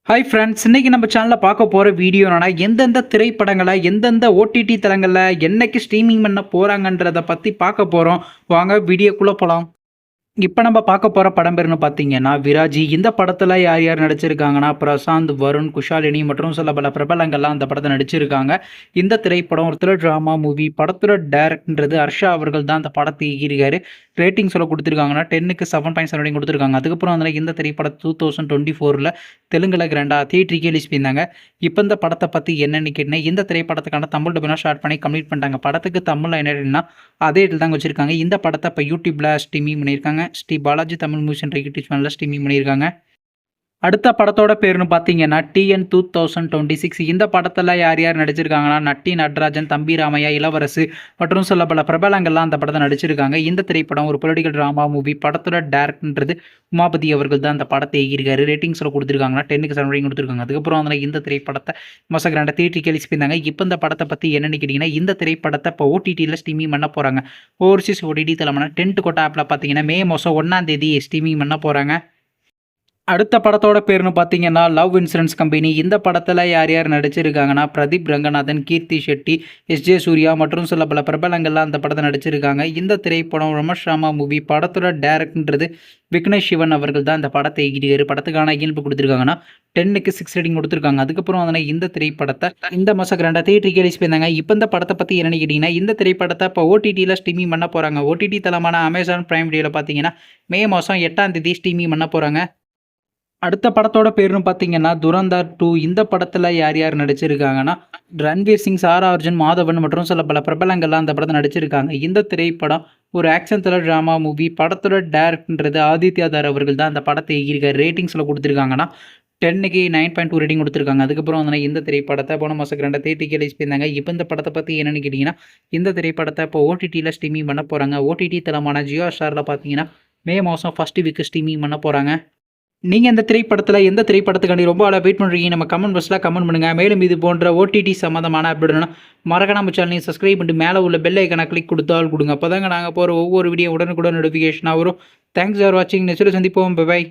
Hi friends, இன்னைக்கு நம்ம சேனலில் பார்க்க போகிற வீடியோ என்னன்னா, எந்தெந்த திரைப்படங்களை எந்தெந்த ஓடிடி தளங்களில் என்னைக்கு ஸ்ட்ரீமிங் பண்ண போகிறாங்கன்றதை பற்றி பார்க்க போகிறோம். வாங்க வீடியோக்குள்ளே போகலாம். இப்போ நம்ம பார்க்க போகிற படம் பேருன்னு பார்த்தீங்கன்னா விராஜி. இந்த படத்தில் யார் யார் நடிச்சிருக்காங்கன்னா பிரசாந்த், வருண், குஷாலினி மற்றும் சில பல பிரபலங்கள்லாம் அந்த படத்தை நடிச்சிருக்காங்க. இந்த திரைப்படம் ஒரு த்ரில்லர் ட்ராமா மூவி. படத்தோட டேரக்டர்ன்றது ஹர்ஷா அவர்கள் தான் அந்த படத்தை இயக்கியிருக்காரு. ரேட்டிங் சொல்ல கொடுத்துருக்காங்கன்னா 10க்கு 7.7 ரேட்டிங் கொடுத்துருக்காங்க. அதுக்கப்புறம் அதில் இந்த திரைப்படம் 2024 தெலுங்குல கிராண்டாக தியேட்டருக்கு ரிலீஸ் பண்ணியிருந்தாங்க. இப்போ இந்த படத்தை பற்றி என்னென்னு கேட்டீங்கன்னா, இந்த திரைப்படத்துக்கான தமிழ் டப்பிங்லாம் ஸ்டார்ட் பண்ணி கம்ப்ளீட் பண்ணிட்டாங்க. படத்துக்கு தமிழில் என்ன அதே இடத்துல தாங்க வச்சிருக்காங்க. இந்த படத்தை இப்போ யூடியூப்ல ஸ்ட்ரீமிங் பண்ணியிருக்காங்க. ஸ்ரீ பாலாஜி தமிழ் மூவிஸ் என்ற யூடியூப் சேனலில் ஸ்ட்ரீமிங் பண்ணியிருக்காங்க. அடுத்த படத்தோட பேருன்னு பார்த்தீங்கன்னா டிஎன் 2026. இந்த படத்தில் யார் யார் நடிச்சிருக்காங்கன்னா நட்டி நடராஜன், தம்பி ராமையா, இளவரசு மற்றும் சில பல பிரபலங்கள்லாம் அந்த படத்தை நடிச்சிருக்காங்க. இந்த திரைப்படம் ஒரு பொலிட்டிக்கல் ட்ராமா மூவி. படத்தோட டேரக்டர்ன்றது உமாபதி அவர்கள் தான் அந்த படத்தை இயக்கியிருக்காரு. ரேட்டிங்ஸில் கொடுத்துருக்காங்கன்னா 10க்கு 7 ரேட்டிங் கொடுத்துருக்காங்க. அதுக்கப்புறம் அதில் இந்த திரைப்படத்தை மசகிராண்ட தியேட்டருக்கு ரிலீஸ் பண்ணியிருந்தாங்க. இப்போ இந்த படத்தை பற்றி என்னென்னு கேட்டிங்கன்னா, இந்த திரைப்படத்தை இப்போ ஓடிடியில் ஸ்ட்ரீமிங் பண்ண போகிறாங்க. ஓவர்சீஸ் ஓடிடி தலைமையான டென்ட் கோட்டா ஆப்பில் பார்த்தீங்கன்னா மே மாதம் 1 ஸ்ட்ரீமிங் பண்ண போகிறாங்க. அடுத்த படத்தோட பேருன்னு பார்த்தீங்கன்னா லவ் இன்சூரன்ஸ் கம்பெனி. இந்த படத்தில் யார் யார் நடிச்சிருக்காங்கன்னா பிரதீப் ரங்கநாதன், கீர்த்தி ஷெட்டி, எஸ்ஜே சூர்யா மற்றும் சில பல பிரபலங்கள்லாம் அந்த படத்தை நடிச்சிருக்காங்க. இந்த திரைப்படம் ரமேஷ் ராமா மூவி. படத்தோட டேரக்டர்ன்றது விக்னேஷ் சிவன் அவர்கள் தான் இந்த படத்தை இயக்கியிருக்காரு. படத்துக்கான இயல்பு கொடுத்துருக்காங்கன்னா 10க்கு 6 ரேட்டிங் கொடுத்துருக்காங்க. அதுக்கப்புறம் அதனால் இந்த திரைப்படத்தை இந்த மாதம் கிராண்டாக தியேட்டருக்கு ரிலீஸ் பண்ணியிருந்தாங்க. இப்போ இந்த படத்தை பற்றி என்னென்னு கேட்டிங்கன்னா, இந்த திரைப்படத்தை இப்போ ஓடிடியில் ஸ்ட்ரீமிங் பண்ண போகிறாங்க. ஓடிடி தளமான அமேசான் பிரைம் வீடியோவில் பார்த்தீங்கன்னா மே மாதம் 8 ஸ்ட்ரீமிங் பண்ண போகிறாங்க. அடுத்த படத்தோட பேருன்னு பார்த்தீங்கன்னா துரந்தார் 2. இந்த படத்தில் யார் யார் நடிச்சிருக்காங்கன்னா ரன்வீர் சிங், சாரா அர்ஜுன், மாதவன் மற்றும் சில பல பிரபலங்கள்லாம் அந்த படத்தை நடிச்சிருக்காங்க. இந்த திரைப்படம் ஒரு ஆக்ஷன் த்ரில்லர் ட்ராமா மூவி. படத்தோட டேரக்டர்ன்றது ஆதித்யாதார் அவர்கள் தான் அந்த படத்தை இயக்கியிருக்காரு. ரேட்டிங்ஸில் கொடுத்துருக்காங்கன்னா 10க்கு 9.2 ரேட்டிங் கொடுத்துருக்காங்க. அதுக்கப்புறம் வந்து இந்த திரைப்படத்தை போன மாதம் 2 தேதிக்கு ரிலீஸ் பண்ணியிருந்தாங்க. இப்போ இந்த படத்தை பற்றி என்னென்னு கேட்டிங்கன்னா, இந்த திரைப்படத்தை இப்போ ஓடிடியில் ஸ்ட்ரீமிங் பண்ண போகிறாங்க. ஓடிடி தளமான ஜியோ ஸ்டாரில் பார்த்தீங்கன்னா மே மாதம் ஃபஸ்ட்டு வீக்கு ஸ்ட்ரீமிங் பண்ண போகிறாங்க. நீங்கள் இந்த திரைப்படத்தில் எந்த திரைப்படத்துக்காண்டி ரொம்ப ஆளாக வெயிட் பண்ணுறீங்க? நம்ம கமெண்ட் பாக்ஸில் கமெண்ட் பண்ணுங்கள். மேலும் இது போன்ற ஓடிடி சம்மந்தமான அப்டேட்னா மறக்காம நம்ம சேனலையும் சப்ஸ்கிரைப் பண்ணிட்டு மேலே உள்ள பெல் ஐக்கனை கிளிக் கொடுத்தால் கொடுங்க. அப்போ தாங்க நாங்கள் போகிற ஒவ்வொரு வீடியோ உடனுக்குடன் நோட்டிஃபிகேஷனாக வரும். தேங்க்ஸ் ஃபார் வாட்சிங். நெக்ஸ்ட் சந்திப்போம். பை.